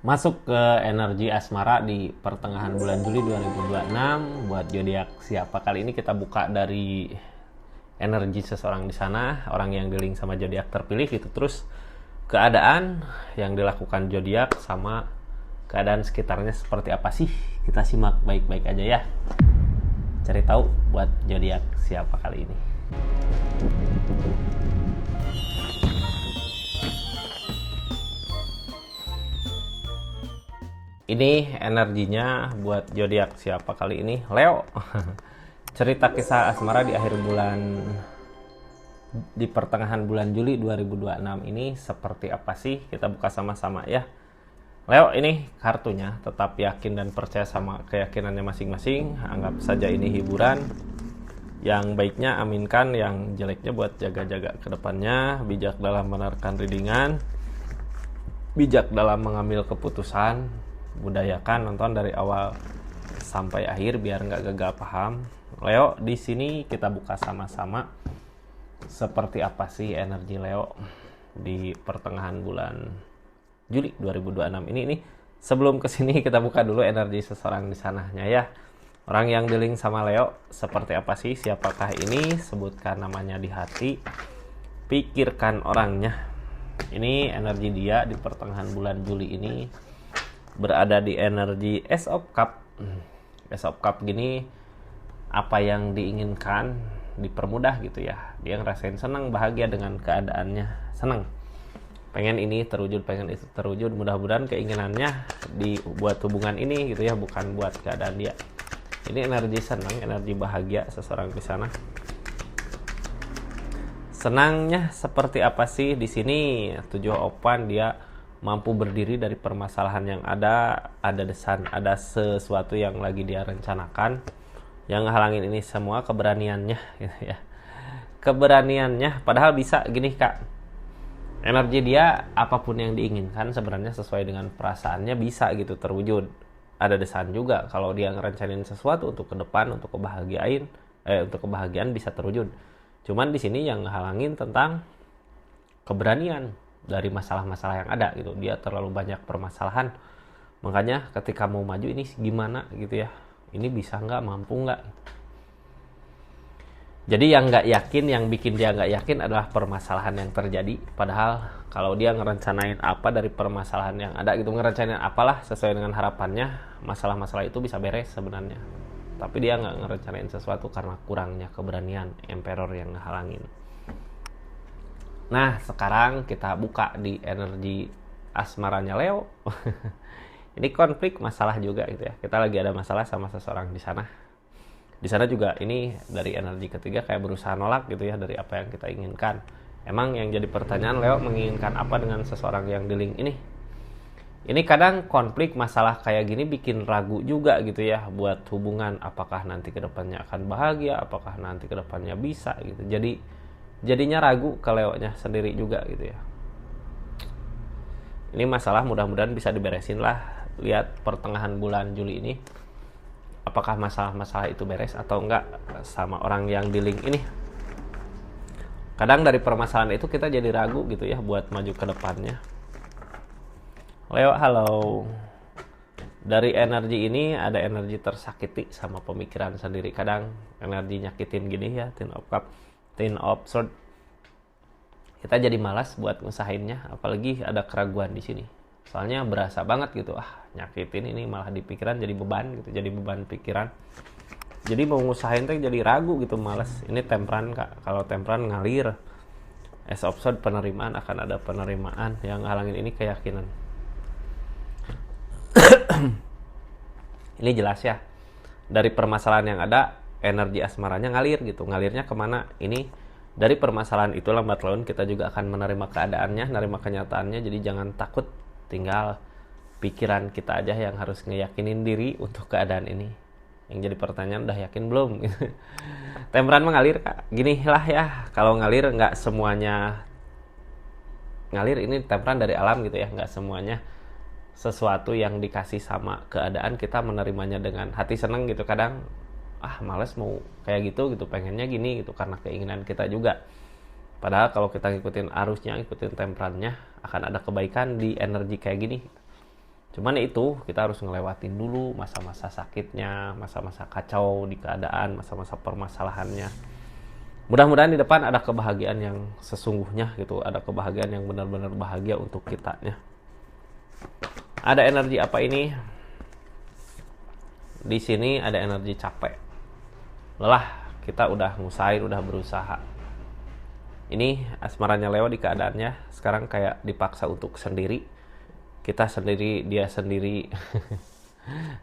Masuk ke energi asmara di pertengahan bulan Juli 2026 buat zodiak siapa. Kali ini kita buka dari energi seseorang di sana, orang yang di link sama zodiak terpilih gitu. Terus keadaan yang dilakukan zodiak sama keadaan sekitarnya seperti apa sih? Kita simak baik-baik aja ya. Cari tahu buat zodiak siapa kali ini. Ini energinya buat zodiak siapa kali ini? Leo. Cerita kisah asmara di akhir bulan, di pertengahan bulan Juli 2026 ini seperti apa sih? Kita buka sama-sama ya. Leo, ini kartunya. Tetap yakin dan percaya sama keyakinannya masing-masing. Anggap saja ini hiburan. Yang baiknya aminkan, yang jeleknya buat jaga-jaga ke depannya. Bijak dalam menerkan readingan, bijak dalam mengambil keputusan. Budayakan nonton dari awal sampai akhir biar nggak gagal paham. Leo, di sini kita buka sama-sama seperti apa sih energi Leo di pertengahan bulan Juli 2026 ini. Sebelum kesini kita buka dulu energi seseorang di sananya ya. Orang yang di link sama Leo seperti apa sih? Siapakah ini? Sebutkan namanya di hati. Pikirkan orangnya. Ini energi dia di pertengahan bulan Juli ini. Berada di energi Ace of Cup. Ace of Cup gini, apa yang diinginkan dipermudah gitu ya. Dia ngerasain senang, bahagia dengan keadaannya, senang. Pengen ini terwujud, pengen itu terwujud. Mudah-mudahan keinginannya dibuat hubungan ini gitu ya, bukan buat keadaan dia. Ini energi senang, energi bahagia seseorang di sana. Senangnya seperti apa sih di sini? 7 open, dia mampu berdiri dari permasalahan yang ada desain, ada sesuatu yang lagi dia rencanakan. Yang ngehalangin ini semua keberaniannya gitu ya. Keberaniannya, padahal bisa gini Kak. Energi dia apapun yang diinginkan sebenarnya sesuai dengan perasaannya bisa gitu terwujud. Ada desain juga kalau dia ngerencanain sesuatu untuk ke depan, untuk kebahagiaan bisa terwujud. Cuman di sini yang ngehalangin tentang keberanian dari masalah-masalah yang ada gitu. Dia terlalu banyak permasalahan, makanya ketika mau maju ini gimana gitu ya, ini bisa nggak, mampu nggak. Jadi yang nggak yakin, yang bikin dia nggak yakin adalah permasalahan yang terjadi. Padahal kalau dia ngerencanain apa dari permasalahan yang ada gitu, ngerencanain apalah sesuai dengan harapannya, masalah-masalah itu bisa beres sebenarnya. Tapi dia nggak ngerencanain sesuatu karena kurangnya keberanian, emperor yang ngehalangin. Nah, sekarang kita buka di energi asmaranya Leo. Ini konflik, masalah juga gitu ya. Kita lagi ada masalah sama seseorang di sana. Di sana juga ini dari energi ketiga kayak berusaha nolak gitu ya dari apa yang kita inginkan. Emang yang jadi pertanyaan, Leo menginginkan apa dengan seseorang yang di link ini? Ini kadang konflik, masalah kayak gini bikin ragu juga gitu ya buat hubungan. Apakah nanti kedepannya akan bahagia? Apakah nanti kedepannya bisa gitu. Jadinya ragu ke Leo-nya sendiri juga gitu ya. Ini masalah mudah-mudahan bisa diberesin lah. Lihat pertengahan bulan Juli ini, apakah masalah-masalah itu beres atau enggak sama orang yang di link ini. Kadang dari permasalahan itu kita jadi ragu gitu ya buat maju ke depannya. Leo, halo. Dari energi ini ada energi tersakiti sama pemikiran sendiri. Kadang energi nyakitin gini ya, Ten of Cup, Ten of Sword. Kita jadi malas buat ngusahainnya, apalagi ada keraguan di sini. Soalnya berasa banget gitu, nyakitin ini malah di pikiran jadi beban gitu, jadi beban pikiran. Jadi mau ngusahain teh jadi ragu gitu, malas. Ini temperan Kak. Kalau temperan ngalir. As of Sword penerimaan, akan ada penerimaan. Yang halangin ini keyakinan. Ini jelas ya. Dari permasalahan yang ada, energi asmaranya ngalir gitu. Ngalirnya kemana? Ini dari permasalahan itu lambat laun kita juga akan menerima keadaannya, menerima kenyataannya. Jadi jangan takut, tinggal pikiran kita aja yang harus ngeyakinin diri untuk keadaan ini. Yang jadi pertanyaan, udah yakin belum? Temperan mengalir Kak. Gini lah ya, kalau ngalir nggak semuanya ngalir. Ini temperan dari alam gitu ya, nggak semuanya sesuatu yang dikasih sama keadaan kita menerimanya dengan hati seneng gitu. Kadang males mau kayak gitu pengennya gini gitu karena keinginan kita juga. Padahal kalau kita ngikutin arusnya, ngikutin temperannya, akan ada kebaikan di energi kayak gini. Cuman itu kita harus ngelewatin dulu masa-masa sakitnya, masa-masa kacau di keadaan, masa-masa permasalahannya. Mudah-mudahan di depan ada kebahagiaan yang sesungguhnya gitu, ada kebahagiaan yang benar-benar bahagia untuk kitanya. Ada energi apa ini? Di sini ada energi capek. Lelah, kita udah ngusahain, udah berusaha. Ini asmaranya Leo di keadaannya sekarang kayak dipaksa untuk sendiri. Kita sendiri, dia sendiri.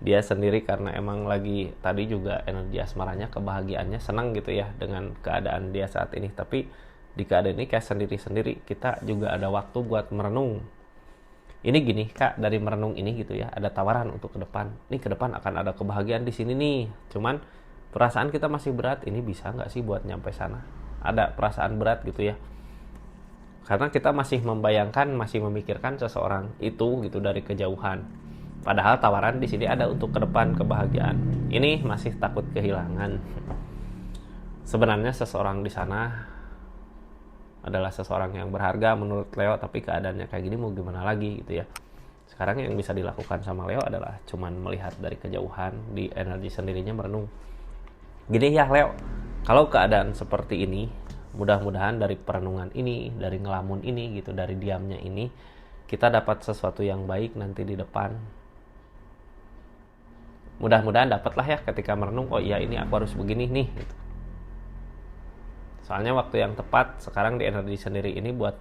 Dia sendiri karena emang lagi tadi juga energi asmaranya, kebahagiaannya senang gitu ya dengan keadaan dia saat ini. Tapi di keadaan ini kayak sendiri-sendiri. Kita juga ada waktu buat merenung. Ini gini Kak, dari merenung ini gitu ya, ada tawaran untuk ke depan. Nih ke depan akan ada kebahagiaan di sini nih. Cuman perasaan kita masih berat. Ini bisa nggak sih buat nyampe sana? Ada perasaan berat gitu ya. Karena kita masih membayangkan, masih memikirkan seseorang itu gitu dari kejauhan. Padahal tawaran di sini ada untuk ke depan kebahagiaan. Ini masih takut kehilangan. Sebenarnya seseorang di sana adalah seseorang yang berharga menurut Leo, tapi keadaannya kayak gini mau gimana lagi gitu ya. Sekarang yang bisa dilakukan sama Leo adalah cuman melihat dari kejauhan, di energi sendirinya merenung. Gini ya Leo, kalau keadaan seperti ini, mudah-mudahan dari perenungan ini, dari ngelamun ini gitu, dari diamnya ini, kita dapat sesuatu yang baik nanti di depan. Mudah-mudahan dapatlah ya ketika merenung, oh iya ini aku harus begini nih gitu. Soalnya waktu yang tepat sekarang di energi sendiri ini buat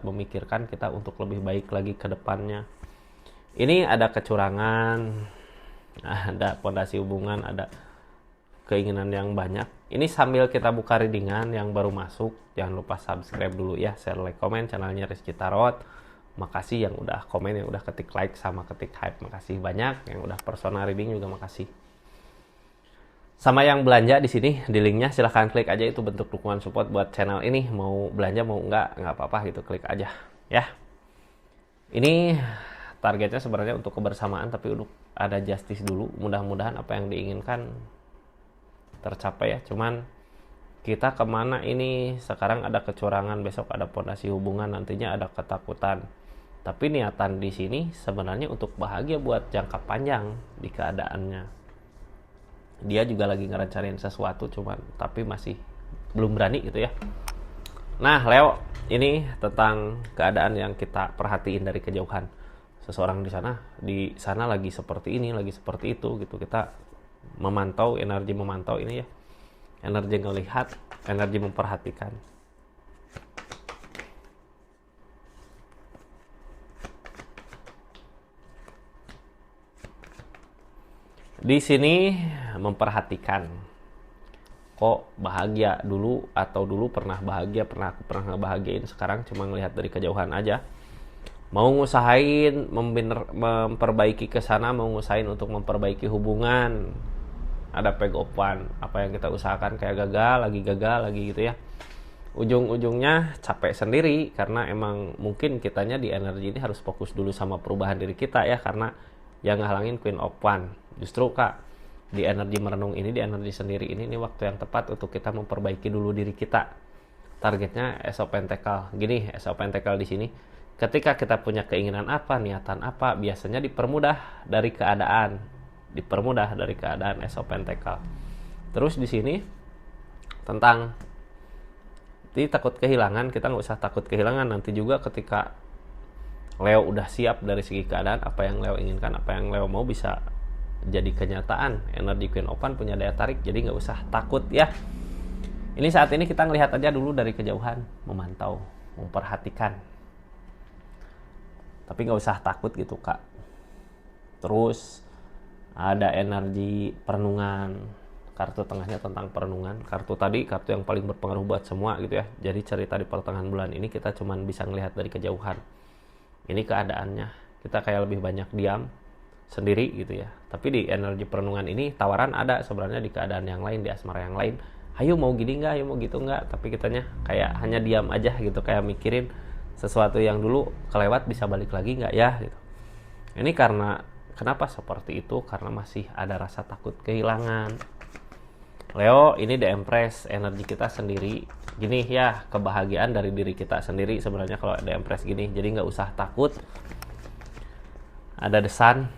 memikirkan kita untuk lebih baik lagi ke depannya. Ini ada kecurangan, ada fondasi hubungan, ada keinginan yang banyak. Ini sambil kita buka readingan yang baru masuk, jangan lupa subscribe dulu ya, share, like, komen channelnya Rizky Tarot. Makasih yang udah komen, yang udah ketik like sama ketik hype, makasih banyak. Yang udah personal reading juga makasih. Sama yang belanja di sini, di linknya silahkan klik aja, itu bentuk dukungan support buat channel ini. Mau belanja mau nggak apa-apa gitu, klik aja ya. Ini targetnya sebenarnya untuk kebersamaan, tapi untuk ada justice dulu. Mudah-mudahan apa yang diinginkan tercapai ya. Cuman kita kemana ini? Sekarang ada kecurangan, besok ada fondasi hubungan, nantinya ada ketakutan. Tapi niatan di sini sebenarnya untuk bahagia buat jangka panjang di keadaannya. Dia juga lagi ngerencanain sesuatu, cuman tapi masih belum berani gitu ya. Nah Leo, ini tentang keadaan yang kita perhatiin dari kejauhan. Seseorang di sana lagi seperti ini, lagi seperti itu gitu. Kita memantau, energi memantau ini ya, energi ngelihat, energi memperhatikan. Di sini memperhatikan, kok bahagia dulu, atau dulu pernah bahagia, aku pernah ngebahagiain, sekarang cuma ngelihat dari kejauhan aja. Mau ngusahain memperbaiki ke sana, mau ngusahain untuk memperbaiki hubungan, ada pegopan, apa yang kita usahakan kayak gagal lagi gitu ya. Ujung-ujungnya capek sendiri, karena emang mungkin kitanya di energi ini harus fokus dulu sama perubahan diri kita ya, karena yang ngehalangin Queen of Wands. Justru Kak, di energi merenung ini, di energi sendiri ini waktu yang tepat untuk kita memperbaiki dulu diri kita. Targetnya Ace of Pentacles. Gini, Ace of Pentacles di sini, ketika kita punya keinginan apa, niatan apa, biasanya dipermudah dari keadaan. Ace of Pentacles. Terus di sini tentang takut kehilangan, kita nggak usah takut kehilangan. Nanti juga ketika Leo udah siap dari segi keadaan, apa yang Leo inginkan, apa yang Leo mau bisa jadi kenyataan. Energi Queen of Wands punya daya tarik, jadi nggak usah takut ya. Ini saat ini kita ngelihat aja dulu dari kejauhan, memantau, memperhatikan. Tapi nggak usah takut gitu Kak. Terus ada energi perenungan, kartu tengahnya tentang perenungan. Kartu tadi, kartu yang paling berpengaruh buat semua gitu ya. Jadi cerita di pertengahan bulan ini kita cuman bisa ngelihat dari kejauhan. Ini keadaannya, kita kayak lebih banyak diam sendiri gitu ya. Tapi di energi perenungan ini tawaran ada sebenarnya di keadaan yang lain, di asmara yang lain. Ayo mau gini nggak, ayo mau gitu nggak. Tapi kitanya kayak hanya diam aja gitu, kayak mikirin sesuatu yang dulu kelewat bisa balik lagi nggak ya gitu. Ini karena kenapa seperti itu? Karena masih ada rasa takut kehilangan. Leo, ini The Empress, energi kita sendiri. Gini ya, kebahagiaan dari diri kita sendiri sebenarnya kalau The Empress gini. Jadi nggak usah takut. ada The Sun,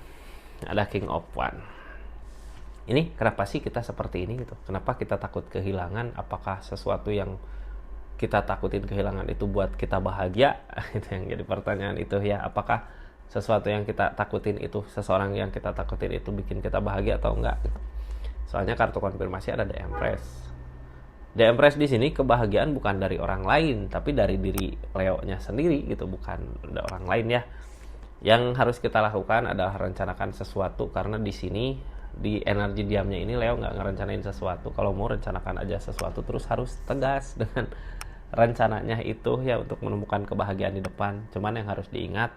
ada King of Wands. Ini kenapa sih kita seperti ini gitu? Kenapa kita takut kehilangan? Apakah sesuatu yang kita takutin kehilangan itu buat kita bahagia? Itu yang jadi pertanyaan itu ya. Apakah sesuatu yang kita takutin itu, seseorang yang kita takutin itu bikin kita bahagia atau enggak? Soalnya kartu konfirmasi ada The Empress. The Empress di sini kebahagiaan bukan dari orang lain, tapi dari diri Leo-nya sendiri gitu, bukan dari orang lain ya. Yang harus kita lakukan adalah rencanakan sesuatu, karena di sini di energi diamnya ini Leo nggak ngerencanain sesuatu. Kalau mau rencanakan aja sesuatu terus harus tegas dengan rencananya itu ya, untuk menemukan kebahagiaan di depan. Cuman yang harus diingat,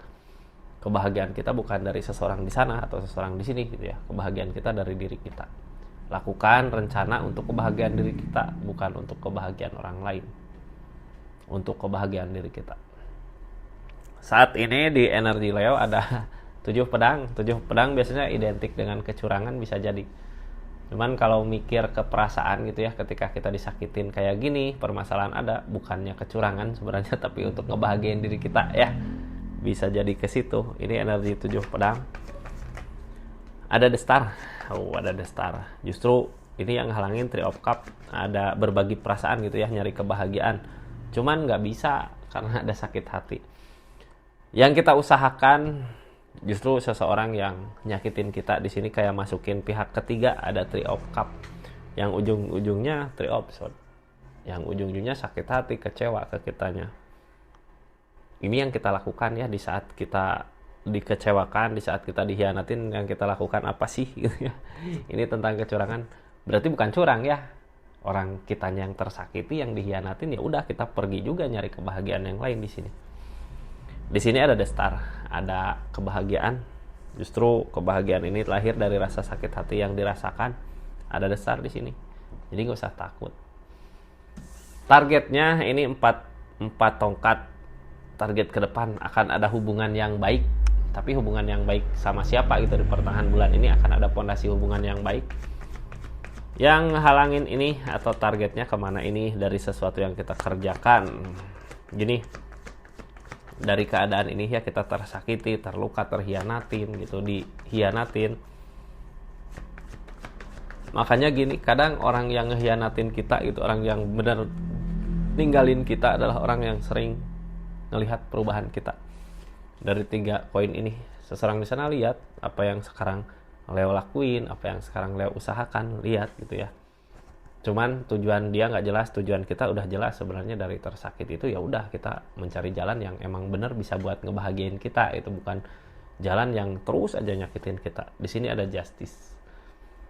kebahagiaan kita bukan dari seseorang di sana atau seseorang di sini gitu ya. Kebahagiaan kita dari diri kita. Lakukan rencana untuk kebahagiaan diri kita, bukan untuk kebahagiaan orang lain. Untuk kebahagiaan diri kita. Saat ini di energi Leo ada 7 pedang. 7 pedang biasanya identik dengan kecurangan, bisa jadi. Cuman kalau mikir ke perasaan gitu ya, ketika kita disakitin kayak gini, permasalahan ada, bukannya kecurangan sebenarnya, tapi untuk ngebahagiain diri kita ya. Bisa jadi ke situ. Ini energi 7 pedang. Ada The Star. Ada The Star. Justru ini yang halangin Three of Cups. Ada berbagi perasaan gitu ya, nyari kebahagiaan. Cuman nggak bisa karena ada sakit hati. Yang kita usahakan justru seseorang yang nyakitin kita di sini kayak masukin pihak ketiga, ada Three of Cups. Yang ujung-ujungnya Three of Swords. Yang ujung-ujungnya sakit hati, kecewa ke kitanya. Ini yang kita lakukan ya di saat kita dikecewakan, di saat kita dihianatin, yang kita lakukan apa sih gitu ya. Ini tentang kecurangan. Berarti bukan curang ya. Orang kitanya yang tersakiti, yang dihianatin, ya udah kita pergi juga nyari kebahagiaan yang lain di sini. Di sini ada The Star, ada kebahagiaan. Justru kebahagiaan ini lahir dari rasa sakit hati yang dirasakan. Ada The Star di sini. Jadi nggak usah takut. Targetnya ini 4 tongkat. Target ke depan akan ada hubungan yang baik. Tapi hubungan yang baik sama siapa gitu di pertengahan bulan ini, akan ada fondasi hubungan yang baik. Yang halangin ini atau targetnya kemana ini dari sesuatu yang kita kerjakan. Gini, dari keadaan ini ya kita tersakiti, terluka, terhianatin gitu, dihianatin. Makanya gini, kadang orang yang ngehianatin kita gitu, orang yang benar ninggalin kita adalah orang yang sering ngelihat perubahan kita. Dari 3 poin ini, seseorang di sana lihat apa yang sekarang Leo lakuin, apa yang sekarang Leo usahakan, lihat gitu ya. Cuman tujuan dia nggak jelas, tujuan kita udah jelas sebenarnya. Dari tersakit itu ya udah kita mencari jalan yang emang bener bisa buat ngebahagiain kita. Itu bukan jalan yang terus aja nyakitin kita. Di sini ada justice.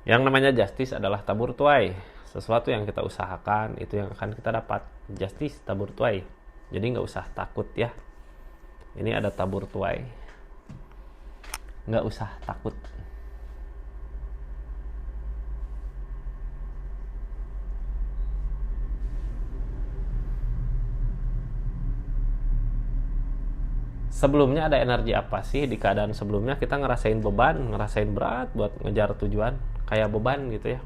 Yang namanya justice adalah tabur tuai. Sesuatu yang kita usahakan itu yang akan kita dapat. Justice, tabur tuai. Jadi nggak usah takut ya. Ini ada tabur tuai. Nggak usah takut. Sebelumnya ada energi apa sih? Di keadaan sebelumnya kita ngerasain beban, ngerasain berat buat ngejar tujuan, kayak beban gitu ya.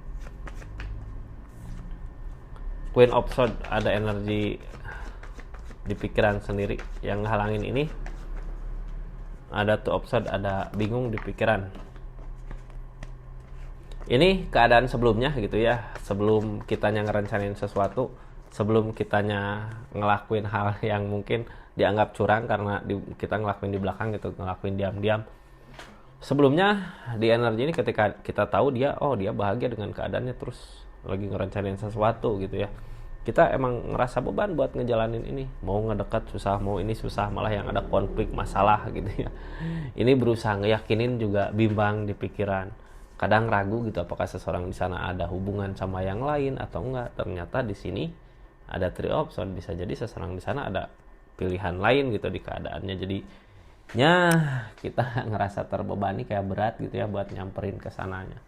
Queen of Swords ada energi di pikiran sendiri. Yang halangin ini ada Two of Swords, ada bingung di pikiran. Ini keadaan sebelumnya gitu ya. Sebelum kitanya ngerencanain sesuatu, sebelum kitanya ngelakuin hal yang mungkin dianggap curang karena kita ngelakuin di belakang gitu, ngelakuin diam-diam. Sebelumnya di energi ini ketika kita tahu dia bahagia dengan keadaannya, terus lagi ngerencanain sesuatu gitu ya, kita emang ngerasa beban buat ngejalanin ini. Mau ngedekat susah, mau ini susah, malah yang ada konflik masalah gitu ya. Ini berusaha ngeyakinin juga bimbang di pikiran. Kadang ragu gitu apakah seseorang di sana ada hubungan sama yang lain atau enggak. Ternyata di sini ada Three of Swords, bisa jadi seseorang di sana ada pilihan lain gitu di keadaannya. Jadinya kita ngerasa terbebani, kayak berat gitu ya buat nyamperin ke sananya.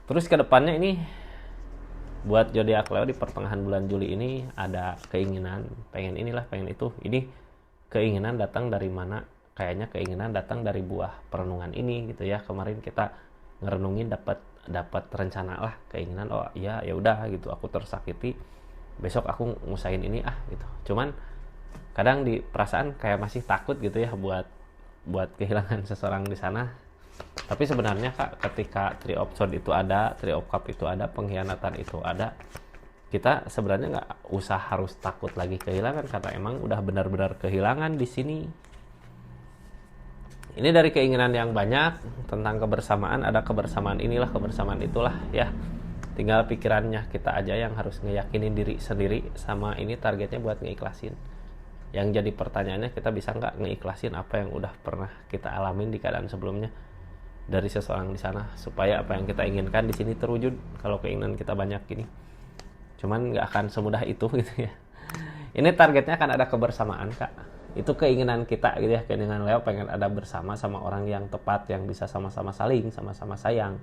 Terus ke depannya ini buat zodiak Leo di pertengahan bulan Juli ini ada keinginan, pengen inilah, pengen itu. Ini keinginan datang dari mana? Kayaknya keinginan datang dari buah perenungan ini gitu ya. Kemarin kita ngerenungin dapat rencana lah, keinginan, ya udah gitu, aku tersakiti, besok aku ngusahain ini gitu. Cuman kadang di perasaan kayak masih takut gitu ya buat buat kehilangan seseorang di sana. Tapi sebenarnya Kak, ketika Three of Swords itu ada, Three of Cups itu ada, pengkhianatan itu ada, kita sebenarnya nggak usah harus takut lagi kehilangan, karena emang udah benar-benar kehilangan di sini. Ini dari keinginan yang banyak tentang kebersamaan, ada kebersamaan inilah, kebersamaan itulah ya. Tinggal pikirannya kita aja yang harus ngeyakinin diri sendiri sama ini targetnya buat ngeikhlasin. Yang jadi pertanyaannya, kita bisa nggak ngeikhlasin apa yang udah pernah kita alamin di keadaan sebelumnya dari seseorang di sana, supaya apa yang kita inginkan di sini terwujud. Kalau keinginan kita banyak gini, cuman nggak akan semudah itu gitu ya. Ini targetnya akan ada kebersamaan Kak. Itu keinginan kita gitu ya, keinginan Leo pengen ada bersama sama orang yang tepat, yang bisa sama-sama saling, sama-sama sayang.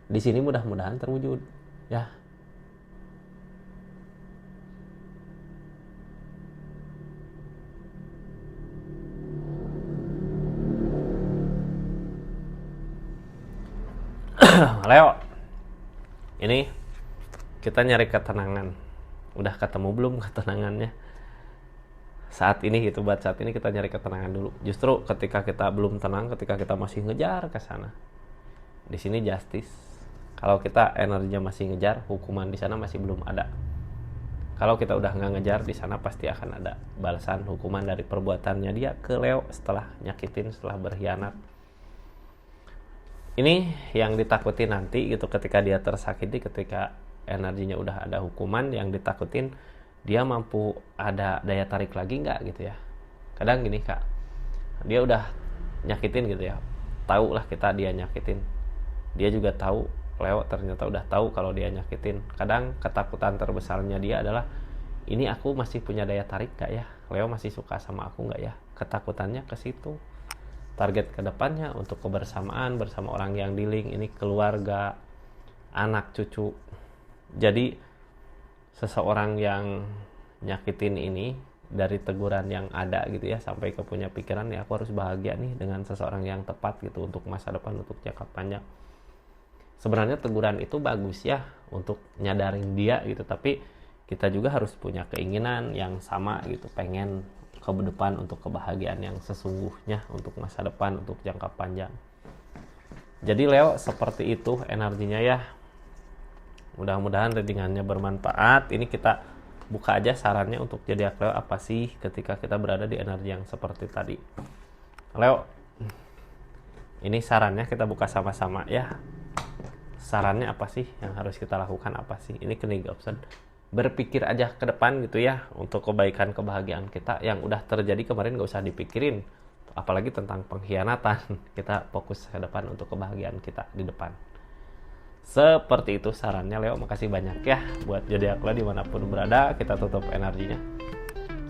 Di sini mudah-mudahan terwujud ya. Leo, ini kita nyari ketenangan. Udah ketemu belum ketenangannya? Saat ini gitu, buat saat ini kita nyari ketenangan dulu. Justru ketika kita belum tenang, ketika kita masih ngejar ke sana, di sini justice. Kalau kita energinya masih ngejar, hukuman di sana masih belum ada. Kalau kita udah nggak ngejar, di sana pasti akan ada balasan hukuman dari perbuatannya dia ke Leo setelah nyakitin, setelah berkhianat. Ini yang ditakutin nanti gitu, ketika dia tersakiti, ketika energinya udah ada hukuman, yang ditakutin dia mampu ada daya tarik lagi nggak gitu ya. Kadang gini Kak, dia udah nyakitin gitu ya, tahu lah kita dia nyakitin, dia juga tahu, Leo ternyata udah tahu kalau dia nyakitin. Kadang ketakutan terbesarnya dia adalah, ini aku masih punya daya tarik gak ya, Leo masih suka sama aku gak ya. Ketakutannya ke situ. Target kedepannya untuk kebersamaan bersama orang yang di link ini, keluarga, anak, cucu. Jadi seseorang yang nyakitin ini, dari teguran yang ada gitu ya, sampai ke punya pikiran ya, aku harus bahagia nih dengan seseorang yang tepat gitu untuk masa depan, untuk jangka panjang. Sebenarnya teguran itu bagus ya untuk nyadarin dia gitu, tapi kita juga harus punya keinginan yang sama gitu, pengen ke depan untuk kebahagiaan yang sesungguhnya, untuk masa depan, untuk jangka panjang. Jadi Leo seperti itu energinya ya. Mudah-mudahan readingannya bermanfaat. Ini kita buka aja sarannya untuk zodiak Leo apa sih ketika kita berada di energi yang seperti tadi. Leo, ini sarannya kita buka sama-sama ya. Sarannya apa sih yang harus kita lakukan, apa sih? Ini King of Swords. Berpikir aja ke depan gitu ya, untuk kebaikan kebahagiaan kita. Yang udah terjadi kemarin gak usah dipikirin, apalagi tentang pengkhianatan. Kita fokus ke depan untuk kebahagiaan kita di depan. Seperti itu sarannya Leo. Makasih banyak ya buat zodiak Leo dimanapun berada. Kita tutup energinya.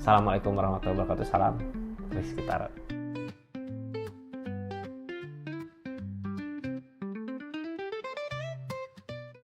Assalamualaikum warahmatullahi wabarakatuh. Salam Rizky Tarot.